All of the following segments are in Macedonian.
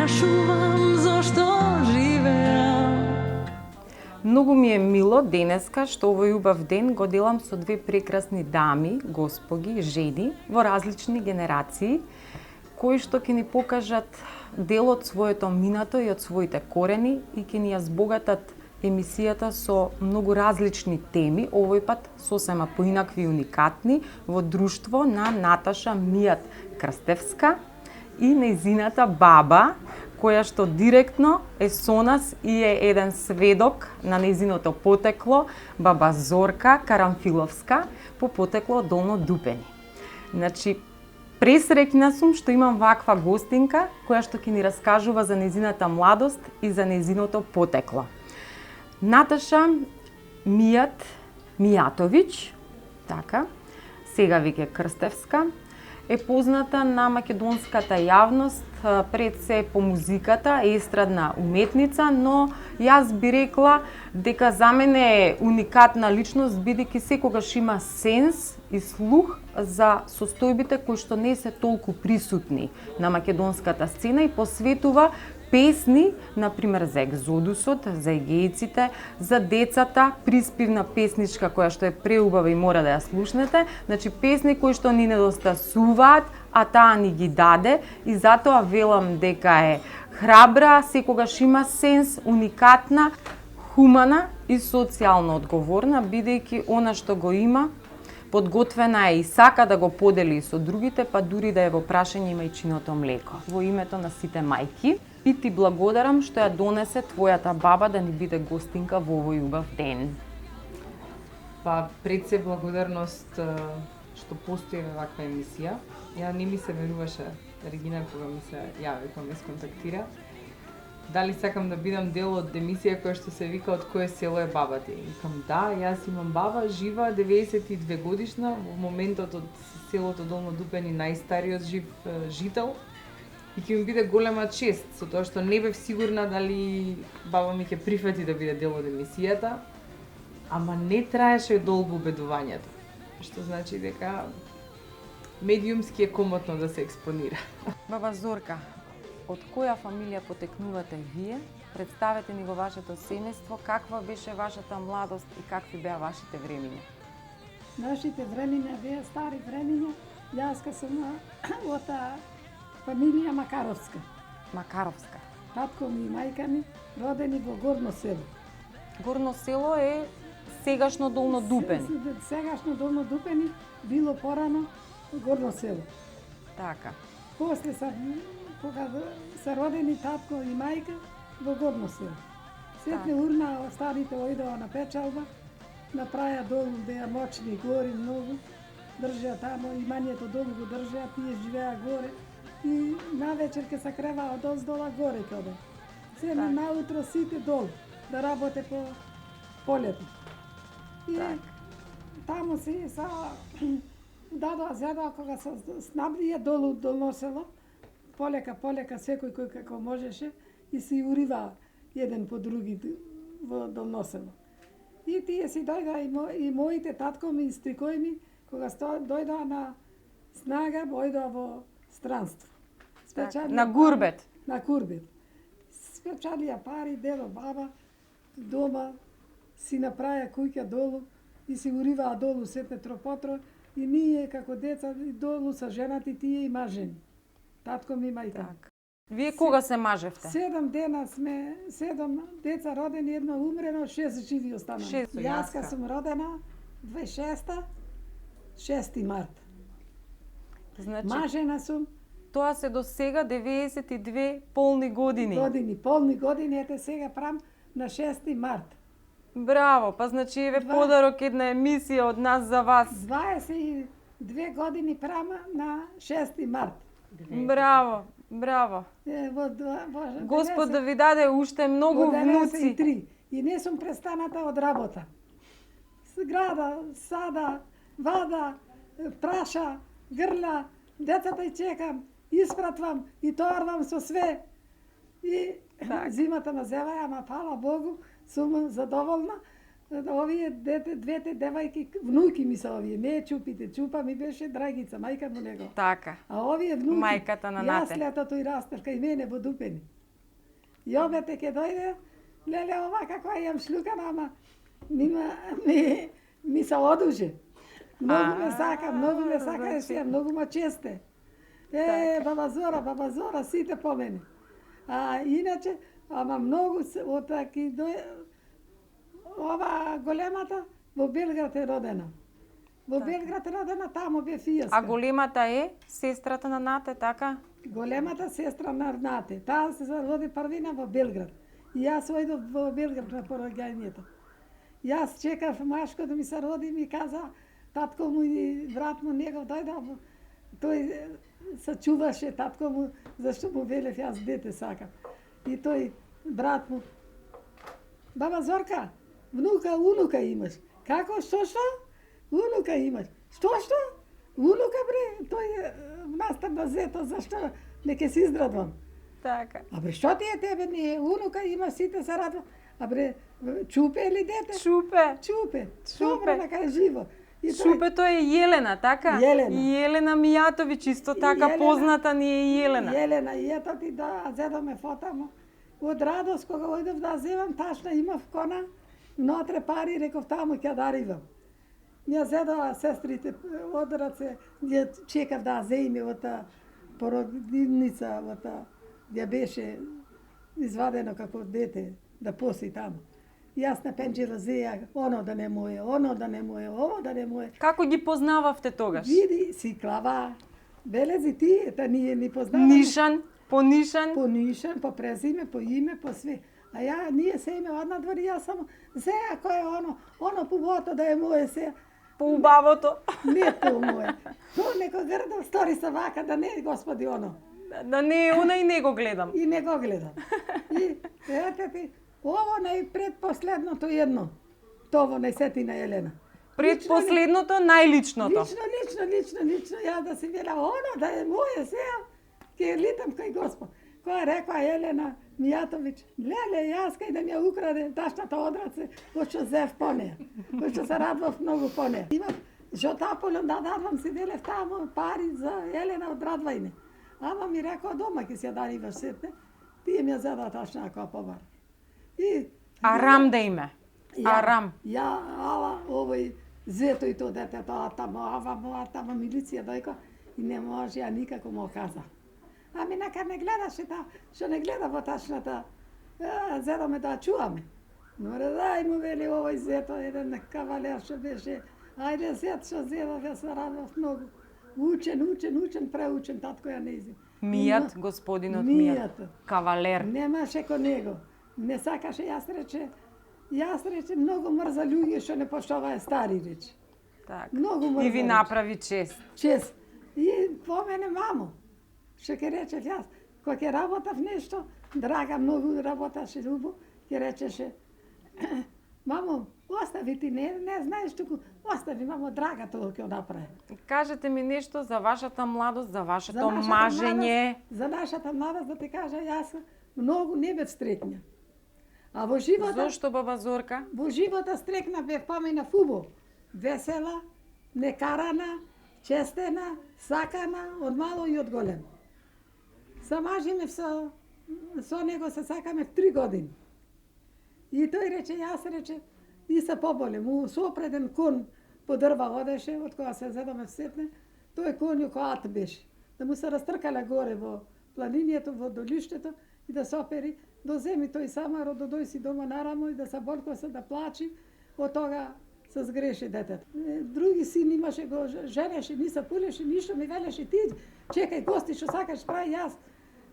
прашувам зошто живеам. Многу ми е мило денеска што овој убав ден го делам со две прекрасни дами, госпоги, жени во различни генерации, кои што ќе ни покажат дел од своето минато и од своите корени и ќе ни ја збогатат емисијата со многу различни теми, овој пат сосема поинакви и уникатни, во друштво на Наташа Мијат Крстевска и нејзината баба, која што директно е со нас и е еден сведок на нејзиното потекло, баба Зорка Карамфиловска, по потекло од Долно Дупени. Значи, пресреќна сум што имам ваква гостинка, која што ќе ни раскажува за нејзината младост и за нејзиното потекло. Наташа Мијатовиќ, така, сега веќе Крстевска, е позната на македонската јавност пред се по музиката, естрадна уметница, но јас би рекла дека за мене е уникатна личност, бидејќи секогаш има сенс и слух за состојбите кои што не се толку присутни на македонската сцена и посветува песни, например за екзодусот, за егејците, за децата, приспивна песничка која што е преубава и мора да ја слушнете, значи песни кои што ни недостасуваат, а таа ни ги даде и затоа велам дека е храбра, секогаш има сенс, уникатна, хумана и социјално одговорна, бидејќи она што го има, подготвена е и сака да го подели со другите, па дури да е во прашање мајчиното млеко. Во името на сите мајки, и ти благодарам што ја донесе твојата баба да ни биде гостинка во овој убав ден. Па пред се благодарност што постои ваква емисија. Ја не ми се веруваше Регина кога ми се јави, кога ме сконтактира. Дали сакам да бидам дел од емисија која што се вика од кое село е баба ти. Викам да, јас имам баба жива 92 годишна, во моментот од селото Долно Дупени најстариот жив жител. И ќе ми биде голема чест, со тоа што не бев сигурна дали баба ми ќе прифати да биде дел од емисијата, ама не траеше долго убедувањето, што значи дека медиумски е комотно да се експонира. Баба Зорка, од која фамилија потекнувате вие? Представете ни го вашето семејство, каква беше вашата младост и какви беа вашите времиња? Нашите времиња беа стари времиња. Јас сум од фамилија Макаровска. Макаровска. Татко ми и мајка ми родени во Горно село. Горно село е сегашно Долно Дупени. Сегашно Долно Дупени било порано Горно село. Така. После кога се родени татко и мајка во Горно село. Сетне урна старите ојдоа на печалба, направија долу беа мочни гори многу, држеа тамо, имањето долу го држеа, тие живеа горе. И навечер ке се креваа од оздола горе каде. Сега наутро сите долу да работе по полето. И таму се дадоа зедоа кога се снабдија долу Долно село, полека секој кој како можеше и се уриваа еден по други во Долно село. И тие си дојдоа и моите татко ми и стрикој ми кога дојдоа на снага, дојдоа во странство. На гурбет. На гурбет. Спечалија пари, дедо, баба, дома, си направија куќа долу и си уриваа долу сетне тропотро и ние како деца долу са женати, тие и мажени. Татко ми и мајка. Так. Вие кога се мажевте? 7 дена сме, 7 деца родени, едно умрено, 6 живи останали. Јас сум родена 26-та, 6 март. Значи, мажена сум. Тоа се до сега 92 полни години. Полни години, ете сега прам на 6 март. Браво, па значи еве подарок една емисија од нас за вас. 22 години прама на 6 март. Браво. Господ да ви даде уште многу внуци. И не сум престаната од работа. Града, сада, вада, праша, грла, децата и чекам, испратвам и товарвам со све. И зимата ме зева, ама фала Богу, сум задоволна. Овие двете девајки, внуки ми се овие, не чупите, чупа ми беше Драгица, мајка му него. Така. А овие внуки, мајката на Нате. Јас летото и растев кај мене во Дупени. Јобете ќе дојде, леле ова како ја имам шлюкана, ама ми се одужи. Многу ме сака, еште, многу ме честе. Баба Зора, сите по мене. А иначе, ама многу од таки ова големата во Белград е родена. Во Белград е родена, таму бе фијаска. А големата е сестрата на Нате, така? Големата сестра на Нате. Таа се роди првина во Белград. И јас ојдов во Белград на пораѓањето. Јас чекав машко да ми се роди, ми каза, татко му и брат му негов дојде, тој се чуваше татко му, зашто му велев јас дете сакам. И тој брат му, баба Зорка, унука имаш. Како, што? Унука имаш. Што? Унука бре, тој настан да зето, зашто не ке се издрадвам. Така. Абре, што ти е тебе, не унука има, сите се радва. Абре, чупе или дете? Чупе. Добро, нека е живо. Чупето е Јелена, така? Јелена Мијатовиќ, исто така позната ни е Јелена. Јелена, и ето ти да зедоме фота му. Од радост, кога ојдов да земам, ташна имав кона, нотре пари, реков таму ќе даривам. Ја зедова сестрите од раце, ја чекав да земе од та породилница, од та, ја беше извадено како дете, да поси таму. Јас на пенџера зеја, оно да не моје, ово да не моје. Како ги познававте тогаш? Види, си клава, белези ти, та ние ни познаваме. Нишан, по Нишан? По Нишан, по презиме, по име, по све. А ние се име одна двори, јас само, зеја, кој е оно пубото да е моје се. По убавото? Не то моје. То некој грдо стори се вака, да не, господи, оно. Да не е она и не го гледам. И не го гледам. И, ете ти, ово предпоследното едно. Това не сети на Елена. Предпоследното, најличното. Лично, ја да си вела, оно да е моје сега, ќе литам кај Господ. Која рекла Елена Мијатовиќ, леле, јас кај да ми ја украде ташната одраце, очо зев по неја, очо се радвав многу по неја. Имам жотаполон да дадвам си велев таму пари за Елена одрадвајне. Ама ми рекоа дома ќе си ја дариваш сетне, тие ми ја зеда ташна копавар. Арам да име. Арам. Ја, овој, зето и то детето, ама милиција дојка и не може ја никако му каза. Ами нека не гледаше та, што не гледа во ташната, зедоме да чуваме. Но дај му вели овој зето, еден кавалер што беше, ајде зет што зедов, ја се радвав многу. Учен, преучен, татко ја нези. Мијат, господинот Мијат. Кавалер. Немаше ко него. Не сакаше, јас рече, многу мрза луѓе што не поштоваја стари рече. Так. Многу мрза. И ви направи чест. Чест. И по мене мамо, што ќе речев јас, кога ќе работав нешто, драга многу работаше убо, ќе речеше, мамо, остави ти, не знаеш туку, остави, мамо, драга тоа ќе направи. Кажете ми нешто за вашата младост, за вашето мажење. За нашата младост, да ти кажа, јас многу не бев стрекна. А во живота... Зошто, баба Зорка? Во живота стрекна бев помина фубо. Весела, некарана, честена, сакана, од мало и од голем. Са мажиме со него се сакаме 3 години. И тој рече, јас рече, и се поболе. Му сопреден кон по дрва одеше, од кога се зедоме сетне, тој конју коат беше. Да му се растркале горе во планинието, во долиштето и да се опери, доземи тој самаро, дојди си дома нарамо и да се болкоса, да плачи, од тога се сгреши детето. Други син имаше, го женеше, ни се пулеше, ништо ми велеше, ти чекај гости, што сакаш прави јас,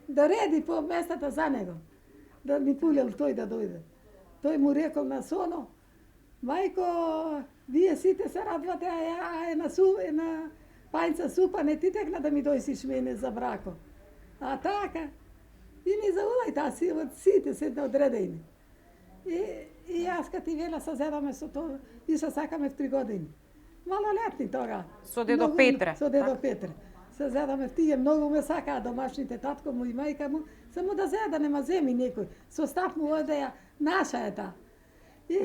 да реди по местата за него, да ми пулел тој да дојде. Тој му рекол на соно, мајко, вие сите се радвате, а на пајнца супа не ти текна да ми дојсиш мене за брако. А така, и ни заулај таа сите се одредени. И јас ка ти вела се зедаме со тоа и се сакаме в 3 години. Малолетни тога. Со дедо Петре. Со дедо Петре. Се зедаме в тие, многу ме сакаа домашните, татко му и мајка му, само да зеда, нема земи некој. Со став му одеја, наша е таа. И,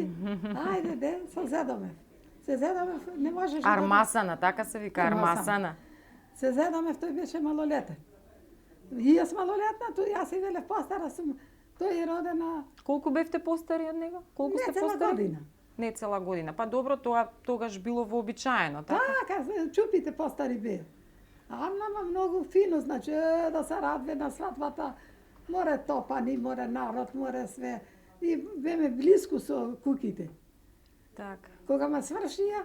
ајде, се зедаме. Се зедаме, не можеше... Армасана, така се вика, Армасана. Се зедаме, тој беше малолетен. И јас малолетна, јас и велев постара сум, Тој е родена Колку бевте постари од него? Колку не сте цела постари? година. Не цела година. Па добро, тоа тогаш било вообичаено, така? Така, чупите постари бе. А нама многу фино, значи, да се радве на сватбата. Море топани, море народ, море све. И беме блиску со куките. Така. Кога ме свршија,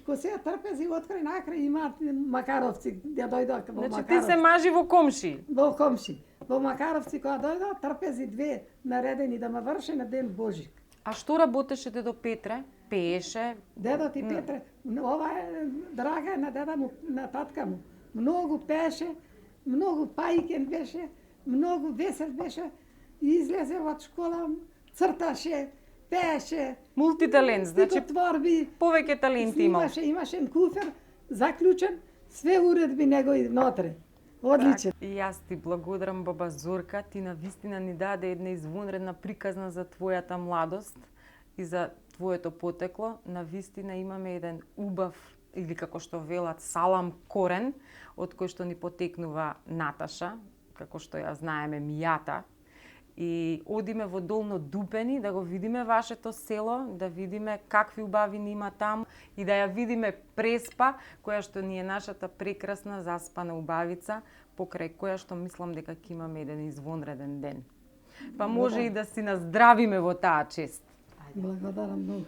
ко се трпези од крај на крај имаат макаровци, ја дојдоа во Значи ти Макаровци. се мажи во комши. Во комши. Во Макаровци кога дојдоа, трпези две наредени да ме врше на ден Божик. А што работеше дедо Петре? Пееше? Дедо ти Петре, ова е драга е на деда му, на татка му. Многу пеше, многу пајкен беше, многу весел беше. И излезе од школа, црташе, пееше. Мултиталент, значи творби. повеќе таленти имал. Имаше куфер заклучен, све уредби негови внатре. Одличен. И јас ти благодарам, баба Зорка, ти навистина ни даде една извонредна приказна за твојата младост и за твоето потекло. Навистина имаме еден убав, или како што велат, салам корен, од кој што ни потекнува Наташа, како што ја знаеме Мијата. И одиме во Долно Дупени да го видиме вашето село, да видиме какви убавини има таму и да ја видиме Преспа, која што ни е нашата прекрасна заспана убавица, покрај која што мислам дека ќе имаме еден извонреден ден. Па може и да си наздравиме во таа чест. Благодарам многу.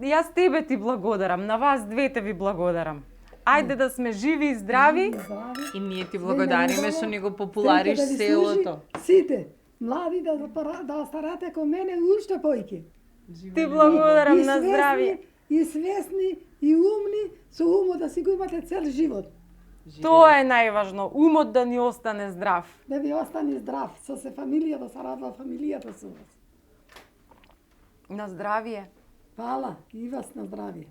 И јас тебе ти благодарам, на вас двете ви благодарам. Ајде да сме живи и здрави. Здрави. И ние ти благодариме што ни го популариш Да ви селото. служи Сите, млади да остарате ко мене уште појќе. Ти благодарам И на свесни, здравје. И свесни, и умни, со умот да си го имате цел живот. Тоа е најважно, умот да ни остане здрав. Да ви остане здрав, со се фамилија, да се радва фамилијата со вас. На здравје. Фала, и вас на здравје.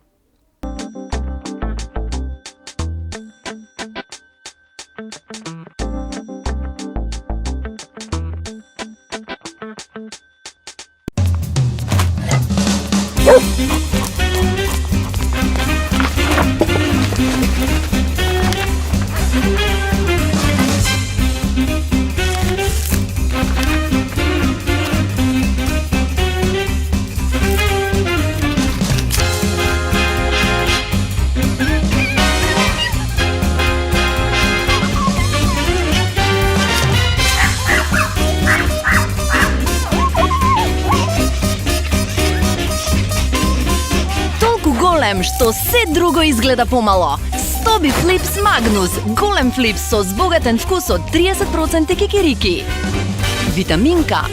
Што се друго изгледа помало. Стоби Флипс Магнус, голем флипс со збогатен вкус од 30% кикирики. Витаминка.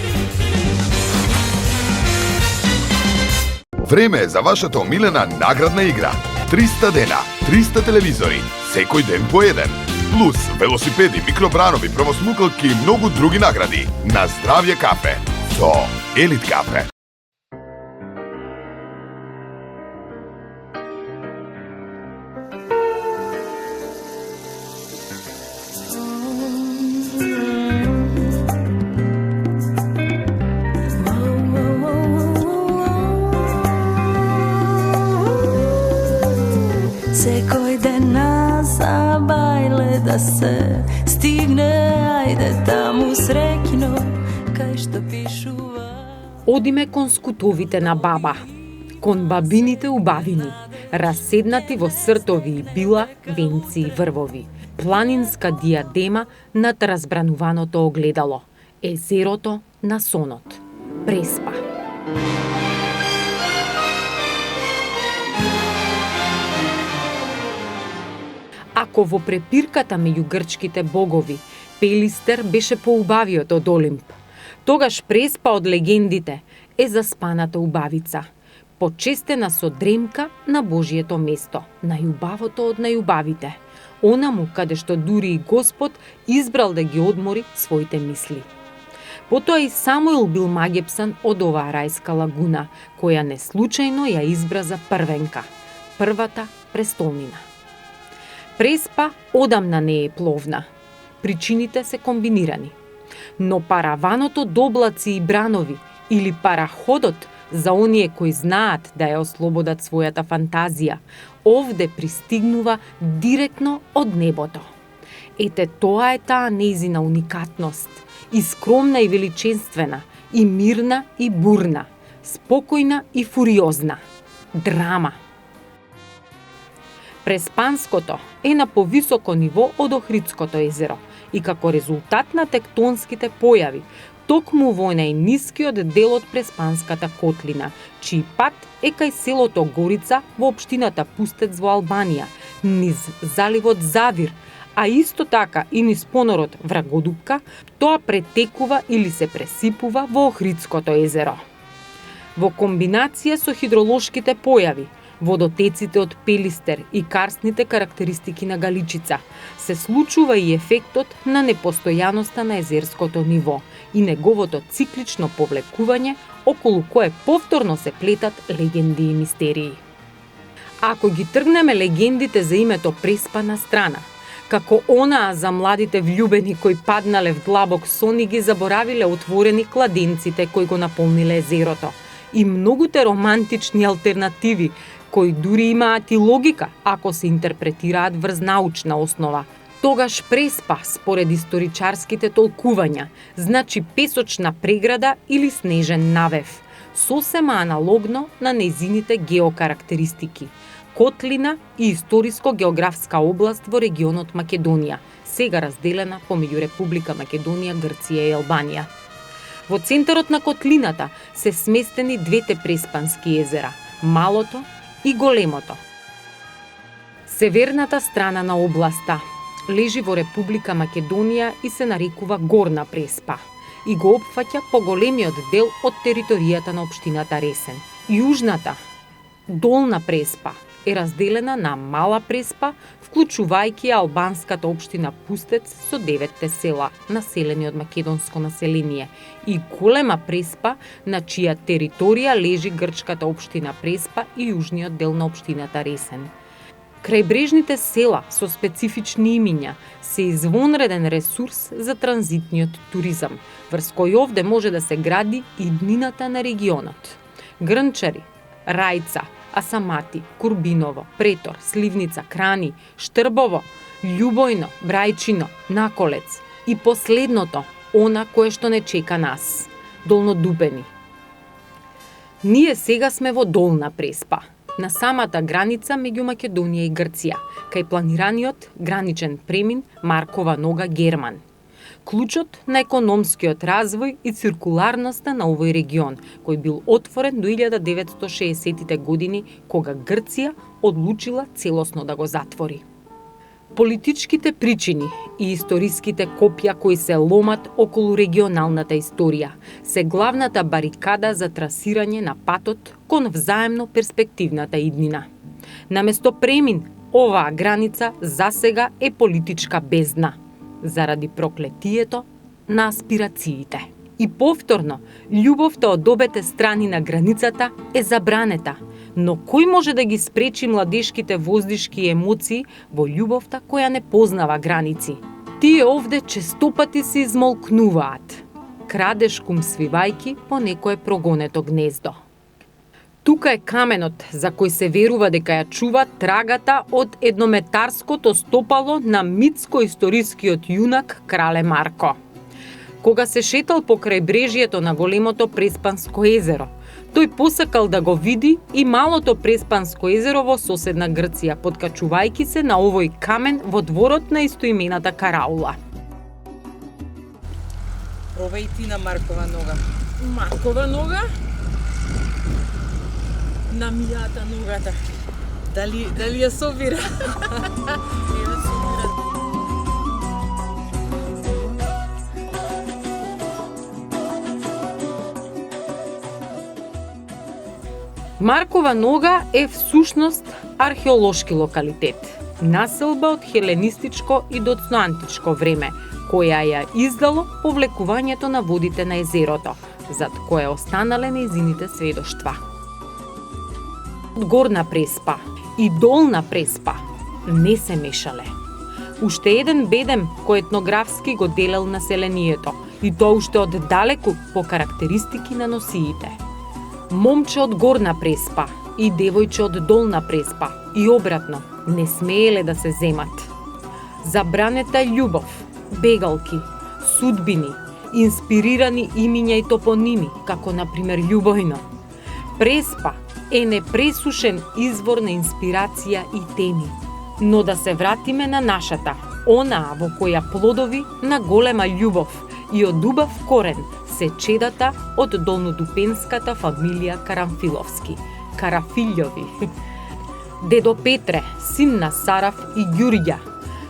Време е за вашата омилена наградна игра. 300 дена, 300 телевизори, секој ден по еден. Плюс велосипеди, микробранови, правосмукалки и многу други награди. На здравје кафе со Елит кафе. Секој ден на забајле да се стигне, ајде таму среќно, кај што пишува. Одиме кон скутовите на баба, кон бабините убавини, раседнати во сртови и била, венци и врвови, планинска диадема над разбрануваното огледало, езерото на сонот, Преспа. Ако во препирката меѓу грчките богови Пелистер беше поубавиот од Олимп, тогаш Преспа од легендите е заспаната убавица, почестена со дремка на Божието место, најубавото од најубавите, онаму каде што дури и Господ избрал да ги одмори своите мисли. Потоа и Самуил бил магепсан од оваа рајска лагуна, која неслучајно ја избра за првенка, првата престолнина. Преспа одамна не е пловна. Причините се комбинирани. Но параваното доблаци и бранови или параходот за оние кои знаат да ја ослободат својата фантазија, овде пристигнува директно од небото. Ете тоа е таа нејзина уникатност, и скромна и величествена, и мирна и бурна, спокојна и фуриозна. Драма. Преспанското е на повисоко ниво од Охридското езеро и како резултат на тектонските појави, токму во најнискиот дел од Преспанската котлина, чиј пат е кај селото Горица во општината Пустец во Албанија, низ заливот Завир, а исто така и низ понорот Врагодупка, тоа претекува или се пресипува во Охридското езеро. Во комбинација со хидролошките појави, водотеците од Пелистер и карстните карактеристики на Галичица, се случува и ефектот на непостојаноста на езерското ниво и неговото циклично повлекување, околу кое повторно се плетат легенди и мистерии. Ако ги тргнеме легендите за името Преспа на страна, како онаа за младите влюбени кои паднале в длабок сон и ги заборавиле отворени кладенците кои го наполниле езерото, и многуте романтични алтернативи, кои дури имаат и логика ако се интерпретираат врз научна основа, тогаш Преспа, според историчарските толкувања, значи песочна преграда или снежен навев, сосема аналогно на нејзините геокарактеристики, котлина и историско-географска област во регионот Македонија, сега разделена помеѓу Република Македонија, Грција и Албанија. Во центарот на котлината се сместени двете преспански езера, Малото и Големото. Северната страна на областа лежи во Република Македонија и се нарекува Горна Преспа и го опфаќа поголемиот дел од територијата на општината Ресен. Јужната, Долна Преспа, е разделена на Мала Преспа, вклучувајќи албанската општина Пустец со 9 села, населени од македонско население, и Голема Преспа, на чија територија лежи грчката општина Преспа и јужниот дел на општината Ресен. Крајбрежните села со специфични имиња се извонреден ресурс за транзитниот туризам, врз кој овде може да се гради иднината на регионот. Грнчари, Рајца, Асамати, Курбиново, Претор, Сливница, Крани, Штрбово, Љубојно, Брајчино, Наколец и последното, она кое што не чека нас, Долнодупени. Ние сега сме во Долна Преспа, на самата граница меѓу Македонија и Грција, кај планираниот граничен премин Маркова нога Герман. Клучот на економскиот развој и циркуларноста на овој регион, кој бил отворен до 1960-тите години, кога Грција одлучила целосно да го затвори. Политичките причини и историските копја кои се ломат околу регионалната историја се главната барикада за трасирање на патот кон взаемно перспективната иднина. Наместо премин, оваа граница засега е политичка бездна, заради проклетието на аспирациите. И повторно, љубовта од обете страни на границата е забранета, но кој може да ги спречи младешките воздишки и емоции во љубовта која не познава граници? Тие овде честопати се измолкнуваат, крадешкум свивајки по некое прогонето гнездо. Тука е каменот за кој се верува дека ја чува трагата од еднометарското стопало на митско-историскиот јунак Крале Марко. Кога се шетал по крајбрежјето на големото Преспанско езеро, тој посакал да го види и малото Преспанско езеро во соседна Грција, подкачувајќи се на овој камен во дворот на истоимената караула. Пробај ти на Маркова нога. Маркова нога? На мијата ногата. Дали ја собира? Маркова нога е всушност археолошки локалитет, населба од хеленистичко и доцноантичко време, која ја издало повлекувањето на водите на езерото, зад кое останале нејзините сведоштва. Горна Преспа и Долна Преспа не се мешале. Уште еден бедем кој етнографски го делел населението, и тоа уште од далеку по карактеристики на носиите. Момче од Горна Преспа и девојче од Долна Преспа и обратно не смееле да се земат. Забранета љубов, бегалки, судбини инспирирани имиња и топоними, како например Љубојно. Преспа е непресушен извор на инспирација и теми. Но да се вратиме на нашата, онаа во која плодови на голема љубов и од убав корен се чедата од долнодупенската фамилија Карамфиловски, Карафилјови. Дедо Петре, син на Сараф и Ѓурѓа,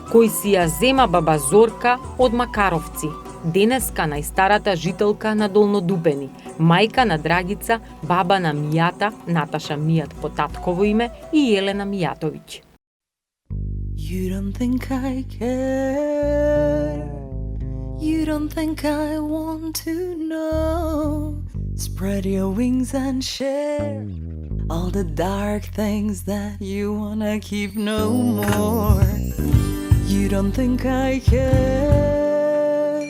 кој си ја зема баба Зорка од Макаровци, денеска најстарата жителка на Долнодупени, мајка на Драгица, баба на Мијата, Наташа Мијат по татково име и Елена Мијатовиќ. You don't think I care. You don't think I want to know. Spread your wings and share all the dark things that you wanna keep no more. You don't think I care.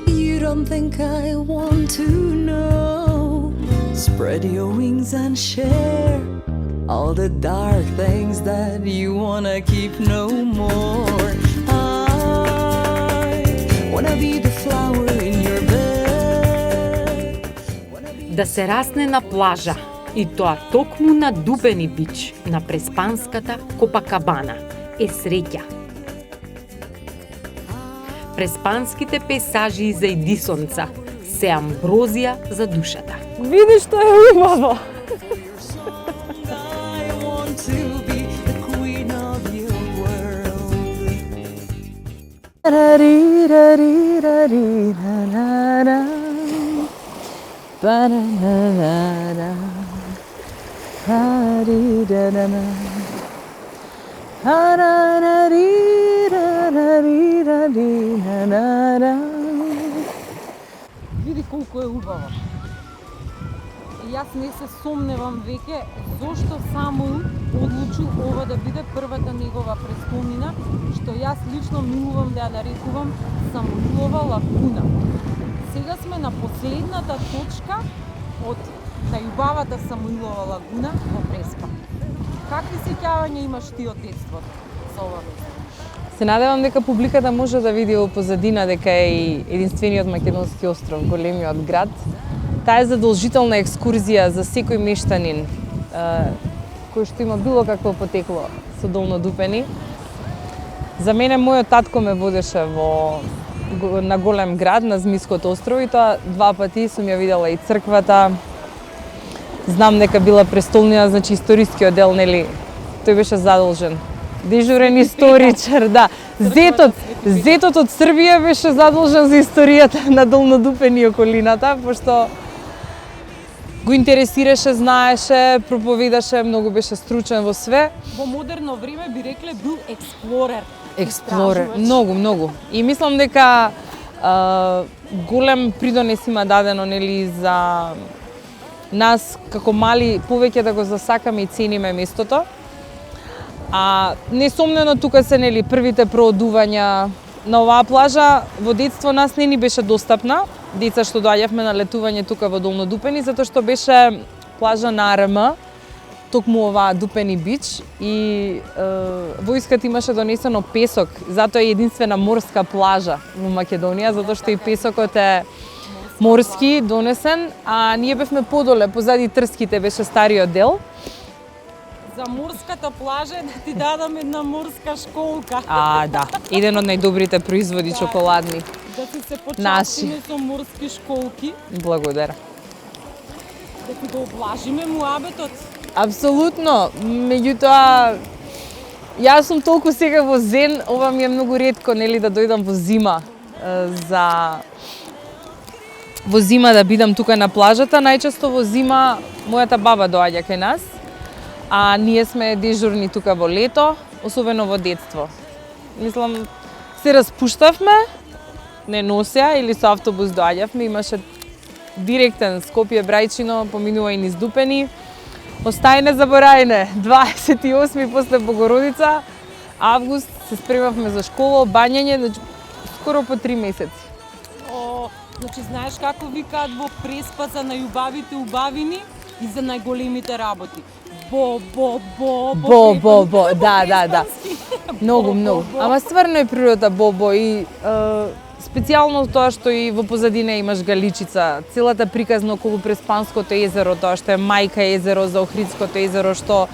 You don't think I want to know. Spread your wings and share all the dark things that you wanna keep no more. I wanna be the flower in your bed. Да се расне на плажа, и тоа токму на Дупени бич, на преспанската Копакабана, е среќа. Преспанските пейзажи и заидисонца се амброзија за душата. Види што е убаво! Види колку е убаво. Јас не се сомневам веќе зошто Самуил одлучил ова да биде првата негова престолнина, што јас лично милувам да ја нарекувам Самуилова лагуна. Сега сме на последната точка од најубавата Самуилова лагуна во Преспа. Какви сеќавања имаш ти од детството за ова место? Се надевам дека публиката може да види во позадина дека е и единствениот македонски остров, големиот град. Таа е задолжителна екскурзија за секој мештанин кој што има било какво потекло со Долнодупени. За мене мојот татко ме водеше на голем град, на Змиското острово, и тоа два пати сум ја видела и црквата. Знам дека била престолнина, значи историскиот дел, нели, тој беше задолжен. Дежурен историчар, да. Зетот од Србија беше задолжен за историјата на Долнодупени и околината, пошто го интересираше, знаеше, проповедаше, многу беше стручен во све. Во модерно време би рекле бил експлорер. Експлорер, многу. И мислам дека голем придонес има дадено, нели, за нас како мали повеќе да го засакаме и цениме местото. А несомнено тука се, нели, првите проодувања на оваа плажа. Во детство нас не ни беше достапна, деца што доаѓавме на летување тука во Долнодупени, затоа што беше плажа на АРМ, токму оваа Дупени бич, и војската имаше донесено песок, затоа е единствена морска плажа во Македонија, затоа што и песокот е морски донесен, а ние бевме подоле, позади трските беше стариот дел. За морската плажа да ти дадам една морска школка. Да, еден од најдобрите производи чоколадни. Да ти се почастиме со морски школки. Благодарам. Да ти го облажиме муабетот. Апсолутно, меѓутоа, јас сум толку сега во зен, ова ми е многу ретко, нели, да дојдам во зима, во зима да бидам тука на плажата. Најчесто во зима мојата баба доаѓа кај нас, а ние сме дежурни тука во лето, особено во детство. Мислам, се распуштавме, не носеа или со автобус доаѓавме, имаше директен Скопје-Брајчино, поминува и низ Дупени. Остај незаборајне, 28 после Богородица, август, се спремавме за школа, бањање, скоро по 3 месеци. Значи, знаеш како викаат во Преспа за најубавите убавини и за најголемите работи? Бо, да. Многу. Ама стварно е природа бо и специјално тоа што и во позадина имаш Галичица, целата приказна околу Преспанското езеро, тоа што е мајка езеро за Охридското езеро, што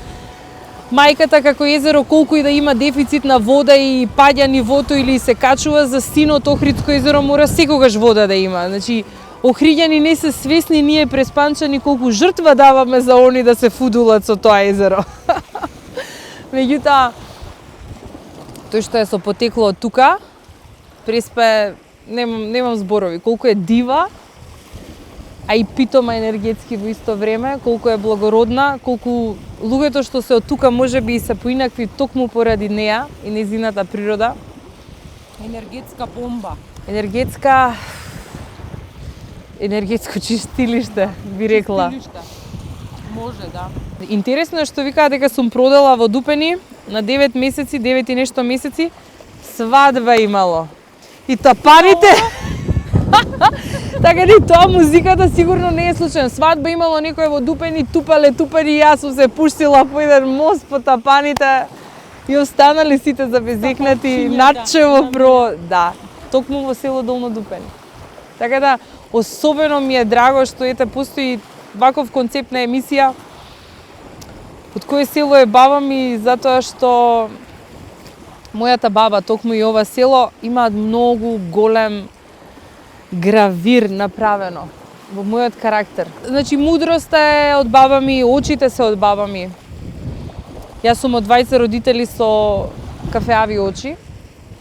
мајката како езеро колку и да има дефицит на вода и паѓа нивото или се качува, за синото Охридско езеро мора секогаш вода да има. Значи, Охриѓани не се свесни ние преспанчани колку жртва даваме за они да се фудулат со тоа езеро. Меѓутоа, тој што е со потекло од тука, Преспа немам зборови, колку е дива, а и питома енергетски во исто време, колку е благородна, колку луѓето што се од тука можеби и се поинакви токму поради неа и нејзината природа. Енергетска бомба. Енергетско чистилиште, би рекла. Може, да. Интересно е што викаат дека сум продала во Дупени на 9 месеци, 9 и нешто месеци, свадба имало. И тапаните... Така ни тоа музиката сигурно не е случајно. Свадба имало некој во Дупени, тупале, и јас сум се пуштила по еден мост по тапаните и останали сите забезекнати, надчево да, токму во село Долно Дупени. Така да, особено ми е драго што ете постои ваков концепт на емисија. Од кое село е баба ми, затоа што мојата баба, токму и ова село, имаат многу голем гравир направено во мојот карактер. Значи, мудроста е од баба ми, очите се од баба ми. Јас сум од двајца родители со кафеави очи,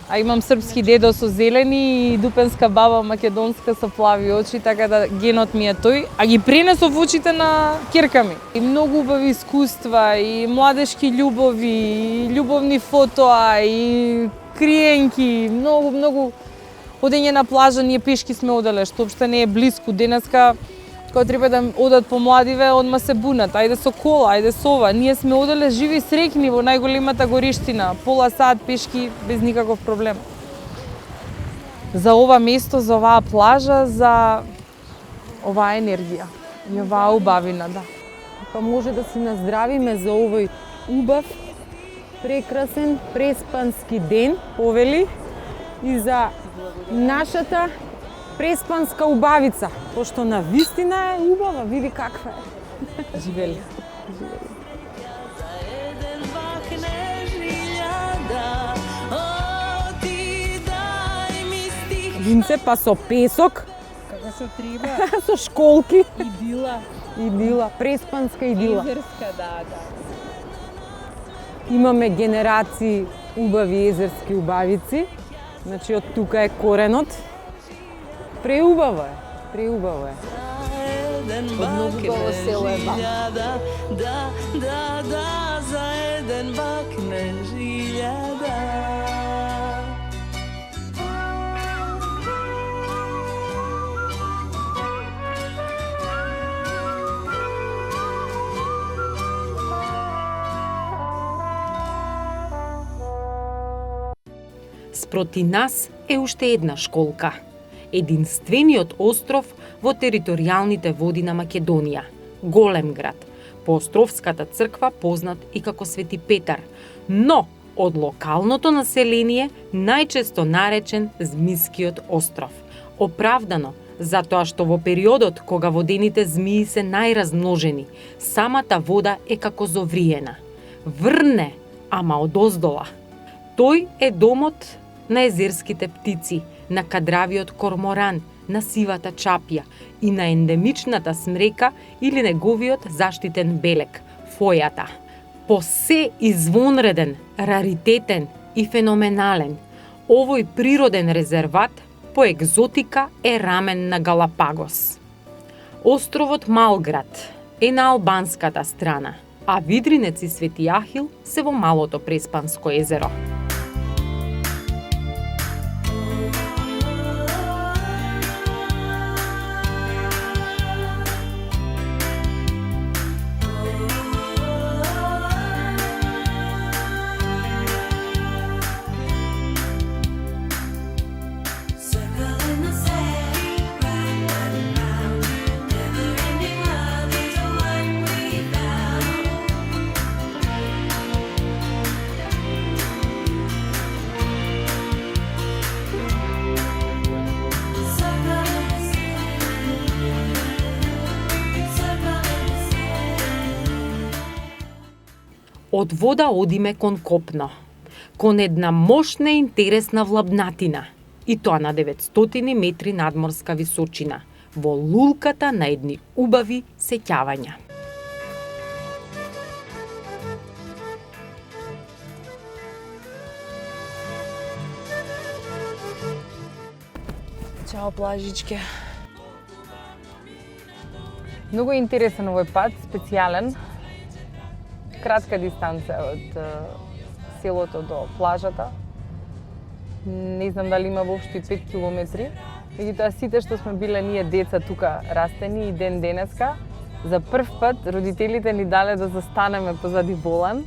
а имам српски дедо со зелени и дупенска баба македонска со плави очи, така да генот ми е тој, а ги пренесов в очите на ќерка ми. И многу убави искуства, и младешки љубови, и љубовни фотоа, и криенки, многу одење на плажа, ние пешки сме оделе, што опште не е блиску. Денеска, кога треба да одат помладиве, одма се бунат, ајде со кола, ајде со ова. Ние сме оделе живи среќни во најголемата гориштина, пола сат пешки без никаков проблем. За ова место, за оваа плажа, за оваа енергија и оваа убавина, да. Па може да си наздравиме за овој убав, прекрасен, преспански ден, повели, и за нашата преспанска убавица, пошто на вистина е убава, види каква е. Живели. Винце па со песок, Како се треба, со школки, идила, преспанска идила. езерска, да. Имаме генерации убави езерски убавици, значи од тука е коренот. Преубаво е. Од многу убаво село е баба. Да, за еден бак не жилјада. Спроти нас е уште една школка. Единствениот остров во територијалните води на Македонија, Големград, по островската црква познат и како Свети Петар, но од локалното население најчесто наречен Змискиот остров. Оправдано, затоа што во периодот кога водените змии се најразмножени, самата вода е како зовриена. Врне, ама одоздола. Тој е домот на езерските птици, на кадравиот корморан, на сивата чапја и на ендемичната смрека или неговиот заштитен белек, фојата. По се извонреден, раритетен и феноменален, овој природен резерват по екзотика е рамен на Галапагос. Островот Малград е на албанската страна, а Видринец и Свети Ахил се во малото Преспанско езеро. Од вода одиме кон копно, кон една мощна и интересна влабнатина, и тоа на 900 метри надморска височина, во лулката на едни убави сеќавања. Чао, плажичке. Многу интересен овој пат, специјален. Кратка дистанца од селото до плажата. Не знам дали има воопшто и 5 километри. Меѓутоа, сите што сме биле ние деца тука растени и ден денеска, за прв пат родителите ни дале да застанеме позади волан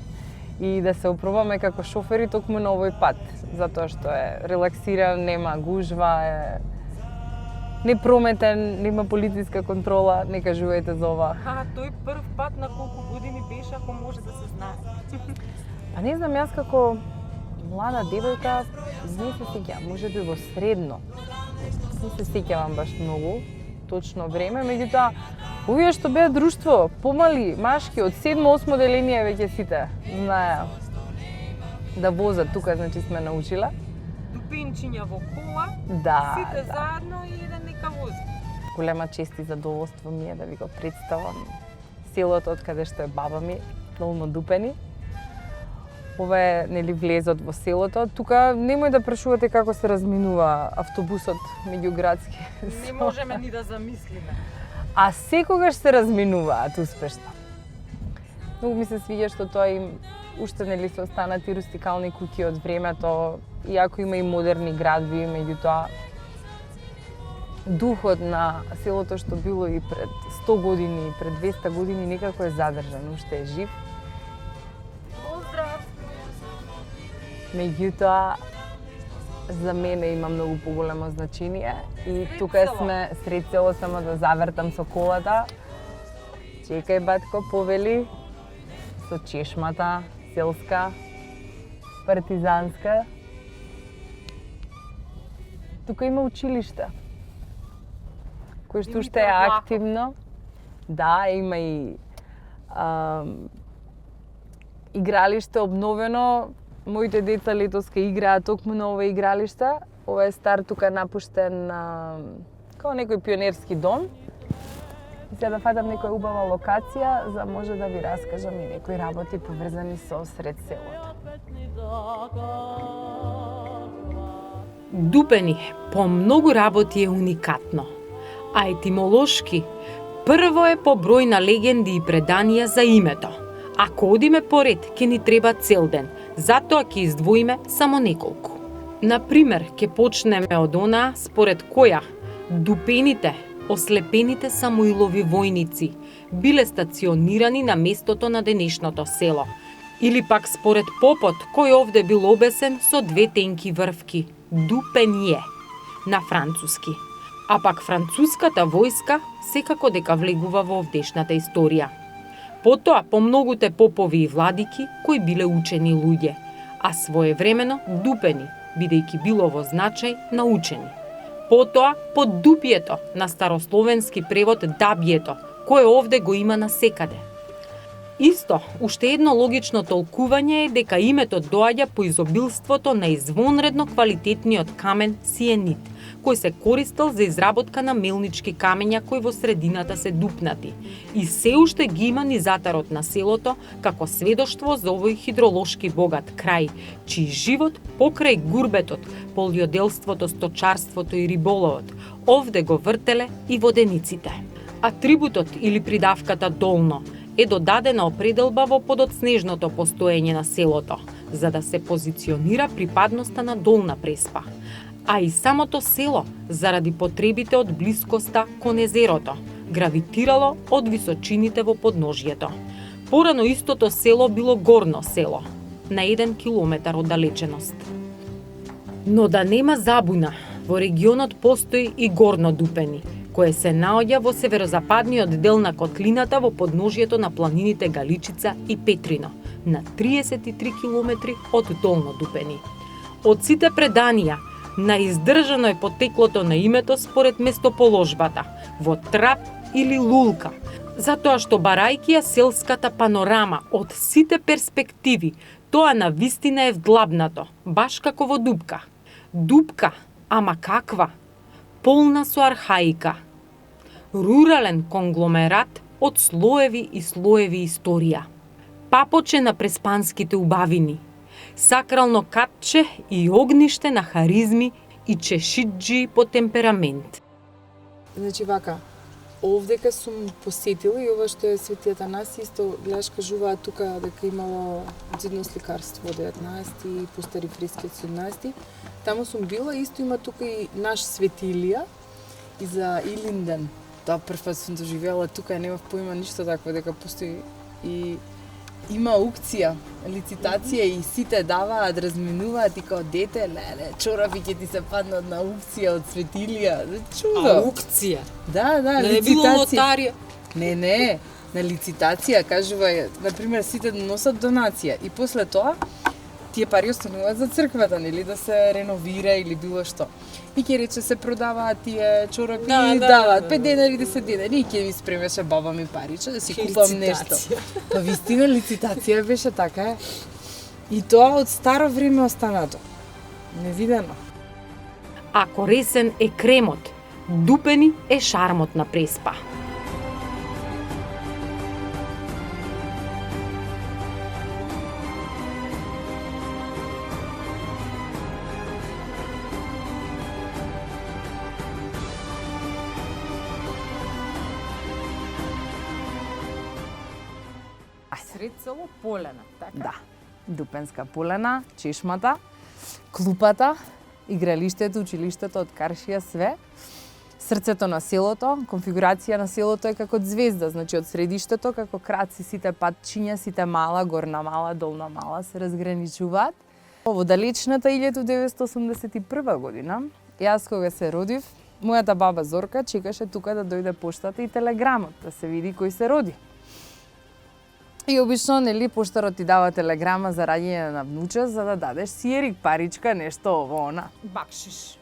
и да се опробаме како шофери токму на овој пат, затоа што е релаксиран, нема гужва, е непрометен, нема полициска контрола, не кажувајте за ова. Тој прв пат на колку години беше, ако може да се знае? Па не знам, јас како млада девојка не се сеќавам, може би во средно. Не се сеќавам баш многу, точно време, меѓутоа, овие што беа друштво, помали, машки, од 7-8 деление веќе сите знаеа да возат, тука значи сме научила. Дупенчиња во кола, сите заедно и еден нека вози. Голема чест и задоволство ми е да ви го представам селото од каде што е баба ми, Долно Дупени. Ова е нели влезот во селото. Тука немој да прашувате како се разминува автобусот меѓуградски. Не можеме ни да замислиме. А секогаш се разминуваат успешно. Многу ми се свиѓа што тоа им уште нели се останати рустикални куќи од времето, иако има и модерни градби, меѓутоа духот на селото што било и пред 100 години, и пред 200 години некако е задржан, уште е жив. Поздрав! Меѓутоа, за мене има многу поголемо значење и тука сме сред село, само да завртам со колата. Чекај, батко, повели, со чешмата, селска, партизанска. Тука има училиште, кој што уште е активно. Да, има и игралиште обновено. Моите деца летоска играат токму на ова игралиште. Ова е стар, тука е напуштен како некој пионерски дом. И сега да фатам некоја убава локација, за може да ви раскажам и некои работи поврзани со сред селото. Дупени по многу работи е уникатно, а етимолошки прво е по број на легенди и преданија за името. Ако одиме поред, ќе ни треба цел ден, затоа ќе издвоиме само неколку. Например, ќе почнеме од онаа според која дупените, ослепените Самуилови војници биле стационирани на местото на денешното село, или пак според попот кој овде бил обесен со две тенки врвки, дупенје, на француски. А пак француската војска секако дека влегува во овдешната историја. Потоа по многуте попови и владики кои биле учени луѓе, а своевремено дупени, бидејќи било во значај на учени. Потоа под дупието, на старословенски превод дабието, кое овде го има насекаде. Исто, уште едно логично толкување е дека името доаѓа по изобилството на извонредно квалитетниот камен сиенит, кој се користел за изработка на мелнички камења кои во средината се дупнати. И се уште ги има низатарот на селото како сведоштво за овој хидролошки богат крај, чиј живот покрај гурбетот, полјоделството, сточарството и риболовот овде го вртеле и водениците. Атрибутот или придавката долно е додадена определба во подоцнежното постоење на селото, за да се позиционира припадноста на долна преспа. А и самото село, заради потребите од блискоста кон езерото, гравитирало од височините во подножјето. Порано истото село било горно село, на 1 километар оддалеченост. Но да нема забуна, во регионот постои и Горно Дупени, кое се наоѓа во северозападниот дел на котлината во подножјето на планините Галичица и Петрино, на 33 километри од Долно Дупени. Од сите преданија, наиздржано е потеклото на името според местоположбата, во трап или лулка, Затоа што барајќи ја селската панорама од сите перспективи, тоа на вистина е вдлабнато, баш како во дупка. Дупка, ама каква? Полна со архаика. Рурален конгломерат од слоеви и слоеви историја. Папоче на преспанските убавини. Сакрално катче и огниште на харизми и чешиджи по темперамент. Значи вака, овдека сум посетила и ова што е Свети Атанаси, исто гледаш кажуваат тука дека имало зидно сликарство од 19 и постари фрески од 17. Таму сум била, исто има тука и наш Светилија и за Илинден. Тоа прв пат сум доживела тука, немав поима ништо такво дека постои и има аукција, лицитација и сите даваат, разменуваат и као дете, леле, чорапи ќе ти се паднат на аукција од Светилија. Чудо. Аукција. Да, Не било лотарија. Не, на лицитација, кажува, например, сите носат донација и после тоа тие пари остануваат за црквата, нели, да се реновира или било што. И ќе рече се продаваат тие чорапи, даваат 5 денари, 10 денари и ќе ми спремеше баба ми париче да си купам нешто. Па вистина лицитација беше така е. И тоа од старо време останато. Невидено. Ако ресен е кремот, дупени е шармот на Преспа. Сред село Полена, така? Да. Дупенска полена, чешмата, клупата, игралиштето, училиштето од Каршија, све. Срцето на селото, конфигурација на селото е како звезда, значи од средиштето како краци сите патчиња, сите мала, горна мала, долна мала се разграничуваат. Во далечната 1981 година, јас кога се родив, мојата баба Зорка чекаше тука да дојде поштата и телеграмот, да се види кој се роди. И обично, нели, поштарот ти дава телеграма за раѓање на внуче, за да дадеш сиерик, паричка, нешто ово, она. Бакшиш.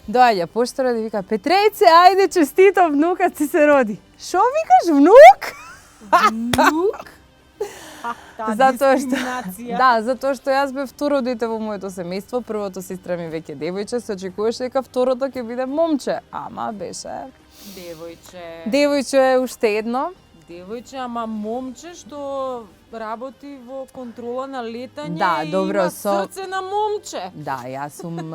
Доаѓа поштарот и вика, Петрејце, ајде, честито, внукат си се роди. Шо викаш, внук? Внук? Затоа што јас бев второ дете во моето семејство, првото сестра ми веќе девојче, се очекуваше дека второто ќе биде момче, ама беше Девојче. Девојче уште едно. Девојче, ама момче што работи во контрола на летање и добро, има срце на момче. Да, јас сум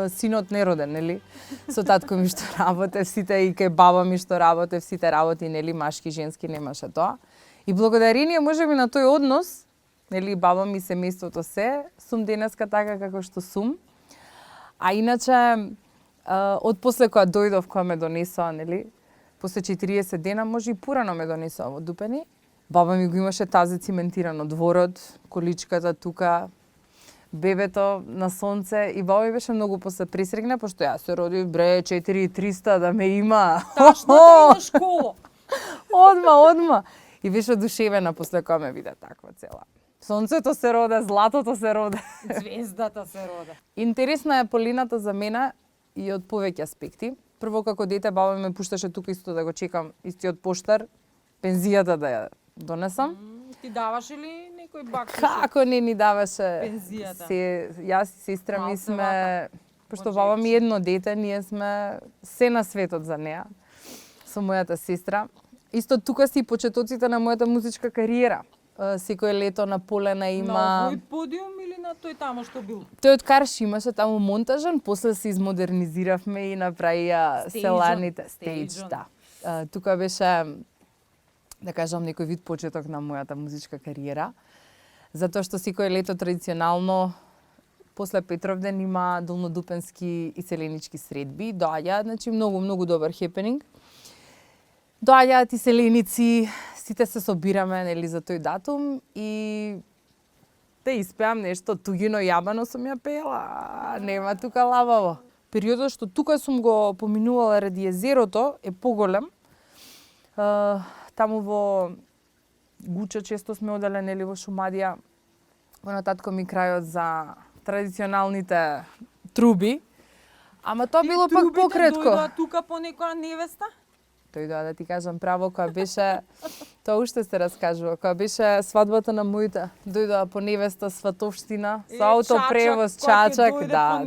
синот нероден, нели? Со татко ми што работев, сите и кај баба ми што работев, сите работи, нели, машки, женски, немаше тоа. И благодарение можеби на тој однос, нели, баба ми, семејството се, сум денеска така како што сум. А иначе, од после кога дојдов, кога ме донесоа, нели, после 40 дена, може и порано ме донесоа во Дупени. Баба ми го имаше тазе циментирано дворот, количката тука, бебето на сонце и баба ми беше многу после пресрегна, пошто јас се родив бре 4300 да ме има. Ташната на школа. Одма. И беше одушевена после кога ме виде таква цела. Сонцето се роде, златото се роде. Звездата се роде. Интересна е Полината за мене и од повеќе аспекти. Прво, како дете, баба ме пушташе тука исто да го чекам истиот поштар, пензијата да ја донесам. Ти даваше ли некој бакшиш? Како не ни даваше Пензијата. Јас и сестра ми Малце сме, вака. пошто баба ми е едно дете, ние сме се на светот за неа, со мојата сестра. Исто тука си почетоците на мојата музичка кариера. Секој лето на Полена На има... овој подиум или на тој тамо што бил? Тој од Карши имаше таму монтажен, после се измодернизиравме и направија Стејџон. селаните. Стејдж, Стејџон. да. Тука беше, да кажам, некој вид почеток на мојата музичка кариера. Затоа што секој лето традиционално после Петровден има долнодупенски и селенички средби. Доаѓаат, значи многу добар хепенинг. Доаѓаат и селеници, сите се собираме, нели, за тој датум и да испеам нешто Туѓино јабано сум ја пела, нема тука лабаво. Периодот што тука сум го поминувала ради езерото е поголем. Таму во Гуча често сме оделе, нели, во Шумадија, во на татко ми крајот за традиционалните труби. Ама тоа било пак покретко. Дојдоа тука по некоја невеста? дојдоа да ти кажам право, кога беше, тоа уште се раскажува, кога беше свадбата на мојата, дојдоа по невеста сватовштина, со аутопревоз, чачак, да.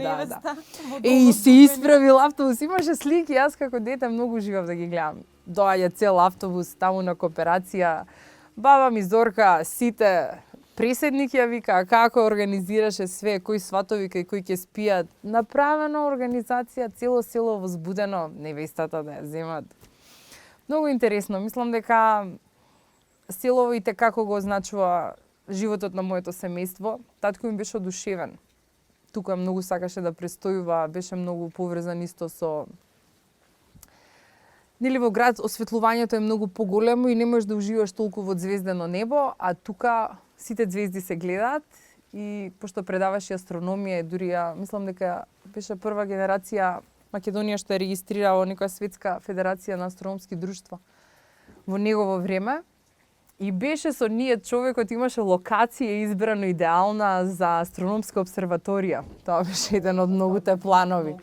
И се исправил автобус, имаше слики, јас како дете многу живав да ги гледам. Доаѓа цел автобус таму на кооперација, баба ми Зорка, сите, преседник ја вика, како организираше све, кои сватови кај кои ќе спијат. Направена организација, цело село возбудено, невестата да ја земат. Многу интересно, мислам дека селово и како го означува животот на моето семејство. Татко ми беше одушевен. Тука многу сакаше да престојува, беше многу поврзан исто со... Нели во град осветлувањето е многу поголемо и не можеш да уживаш толку во звездено небо, а тука сите звезди се гледаат и пошто предаваше астрономија, дури мислам дека беше прва генерација Македонија што е регистрирала некоја светска федерација на астрономски друштва во негово време. И беше со ние човекот, имаше локација избрано идеална за астрономска обсерваторија. Тоа беше еден од многуте планови.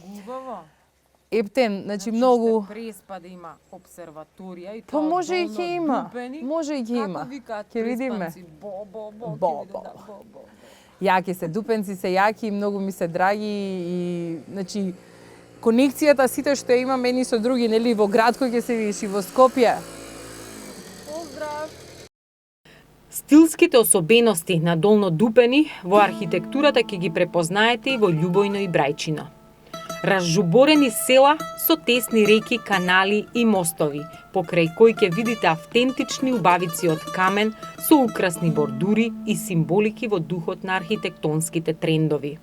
Ептен, значи многу... Преспа да има обсерваторија и тоа може и ќе има. Може и ќе има. Ќе видиме. Бо. Јаки се, дупенци се јаки и многу ми се драги и значи конекцијата сите што ја имаме едни со други, нели во град кој ќе се видиш и во Скопје. Поздрав. Стилските особености на Долно Дупени во архитектурата ќе ги препознаете и во Љубојно и Брајчино. Разжуборени села со тесни реки, канали и мостови, покрај кои ќе видите автентични убавици од камен со украсни бордури и символики во духот на архитектонските трендови.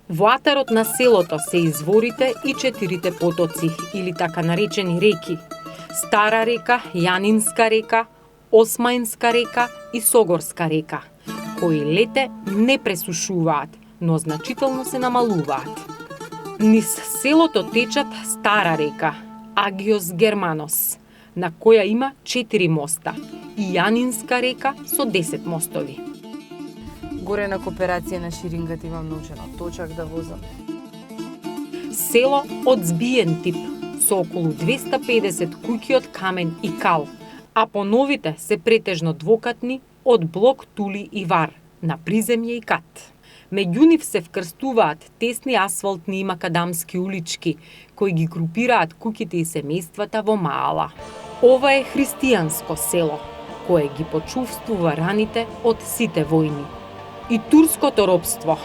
Во атарот на селото се изворите и 4 потоци, или така наречени реки: Стара река, Јанинска река, Осмаинска река и Согорска река, кои лете не пресушуваат, но значително се намалуваат. Низ селото течат Стара река, Агиос Германос, на која има 4 моста, и Јанинска река со 10 мостови. Горе на кооперација на ширингата имам научено точак да возам. Село од збиен тип, со околу 250 куќи од камен и кал, а поновите се претежно двокатни од блок, тули и вар, на приземје и кат. Меѓу нив се вкрстуваат тесни асфалтни и макадамски улички, кои ги групираат куќите и семејствата во маала. Ова е христијанско село, кое ги почувствува раните од сите војни. И турското робство,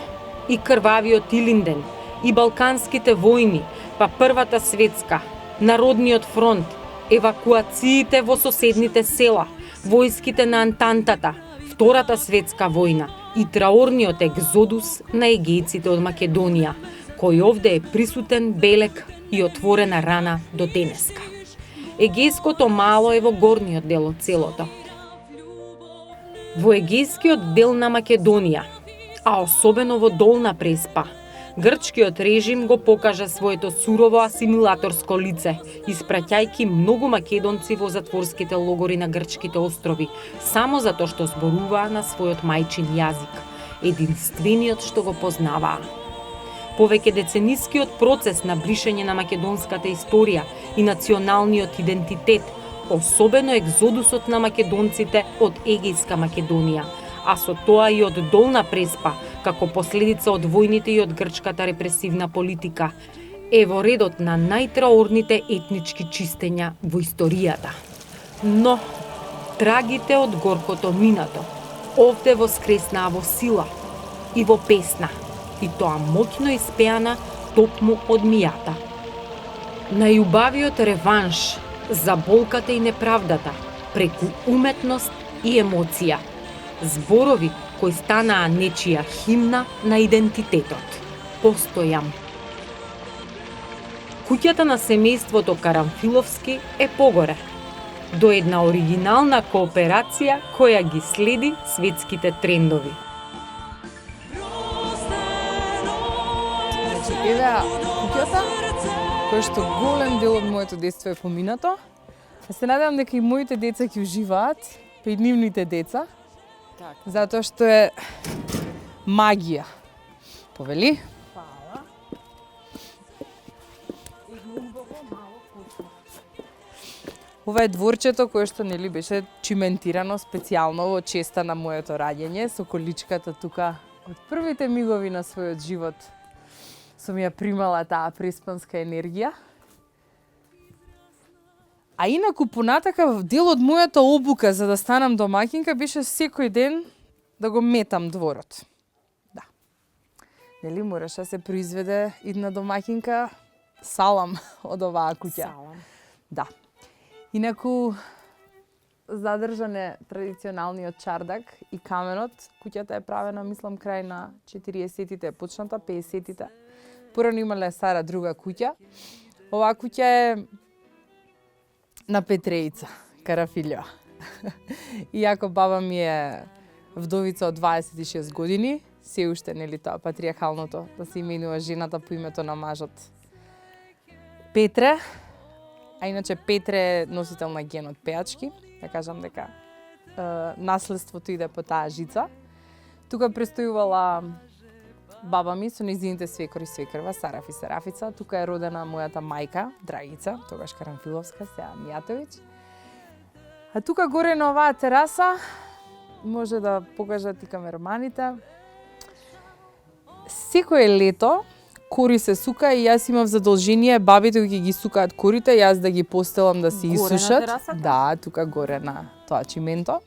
и крвавиот Илинден, и балканските војни, па Првата светска, Народниот фронт, евакуациите во соседните села, војските на Антантата, Втората светска војна и траорниот екзодус на егејците од Македонија, кој овде е присутен белек и отворена рана до денеска. Егејското мало е во горниот дел од селото. Во егејскиот дел на Македонија, а особено во Долна Преспа, грчкиот режим го покажа своето сурово асимилаторско лице, испраќајќи многу македонци во затворските логори на грчките острови, само затоа што зборуваа на својот мајчин јазик, единствениот што го познаваа. Повеќе деценискиот процес на бришење на македонската историја и националниот идентитет, особено екзодусот на македонците од Егејска Македонија, а со тоа и од Долна Преспа, како последица од војните и од грчката репресивна политика, е во редот на најтраорните етнички чистења во историјата. Но, трагите од горкото минато, овде воскреснаа во сила и во песна, и тоа моќно испеана токму од мијата. Најубавиот реванш за болката и неправдата, преку уметност и емоција, зборови кои станаа нечија химна на идентитетот. Постојам. Куќата на семејството Карамфиловски е погоре, до една оригинална кооперација која ги следи светските трендови. Значи, еве куќата, која што голем дел од моето детство е поминато. Се надевам дека и моите деца ќе уживаат, па и нивните деца. Затоа што е магија. Повели? Фала. Ова е дворчето кое што нели беше чиментирано специјално во честа на моето раѓање со количката тука. Од првите мигови на својот живот сум ја примала таа преспанска енергија. А инаку понатака дел од мојата обука за да станам домаќинка беше секој ден да го метам дворот. Да. Нели мораше да се произведе една домаќинка салам од оваа куќа. Салам. Да. Инаку задржан е традиционалниот чардак и каменот. Куќата е правена, мислам, крај на 40-тите е почната, 50-тите. Порано имале стара друга куќа. Оваа куќа е на Петреица, Карафилјо. Иако баба ми е вдовица од 26 години, се уште нели тоа патриархалното да се именува жената по името на мажот Петре. А иначе Петре е носител на генот пеачки, да кажам дека наследството иде по таа жица. Тука престојувала баба ми со нејзините свекор и свекрва, Сараф и Сарафица. Тука е родена мојата мајка, Драгица, тогаш Карамфиловска, сега Мијатовиќ. А тука горе на оваа тераса, може да покажат и камераманите, секое лето кори се сука и јас имав задолжение бабите кои ги сукаат корите, јас да ги постелам да се исушат. Да, тука горе на тоа чименто.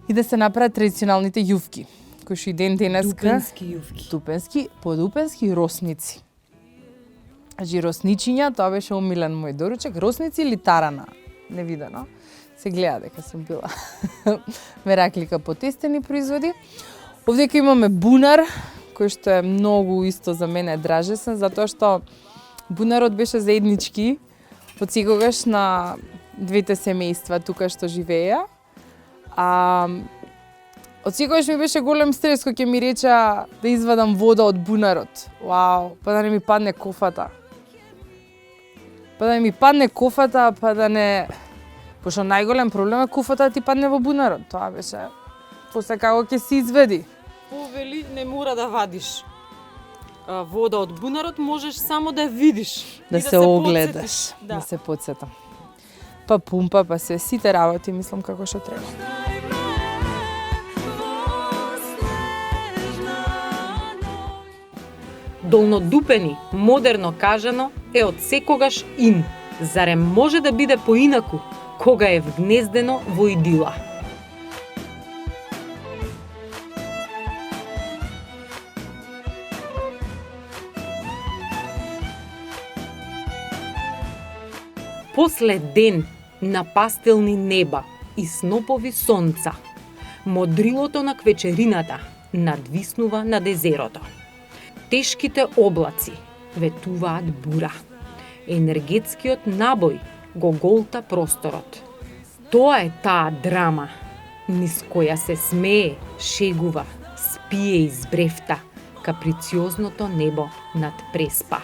И да се направат традиционалните јувки, кои што и ден денеска Дупенски јувки. Дупенски, подупенски росници. Значи росничиња, тоа беше омилен мој доручек, росници или тарана, невидено. Се гледа дека сум била мераклика по тестени производи. Овдека имаме бунар, кој што е многу исто за мене дражесен, затоа што бунарот беше заеднички од секогаш на двете семејства тука што живееа. А од секогаш ми беше голем стрес кога ќе ми реча да извадам вода од бунарот. Вау, па да не ми падне кофата. Па да не... Пошто најголем проблем е кофата да ти падне во бунарот. Тоа беше... После како ќе се изведи. Повели, не мора да вадиш вода од бунарот, можеш само да ја видиш. Да и се огледаш, потсетиш. да се потсетам. Па пумпа, па се сите работи, мислам како што треба. Долнодупени, модерно кажано, е од секогаш ин. Зарем може да биде поинаку, кога е вгнездено во идила? После ден на пастелни неба и снопови сонца, модрилото на квечерината надвиснува над езерото. Тешките облаци ветуваат бура. Енергетскиот набој го голта просторот. Тоа е таа драма, низ која се смее, шегува, спие и збрефта каприциозното небо над Преспа.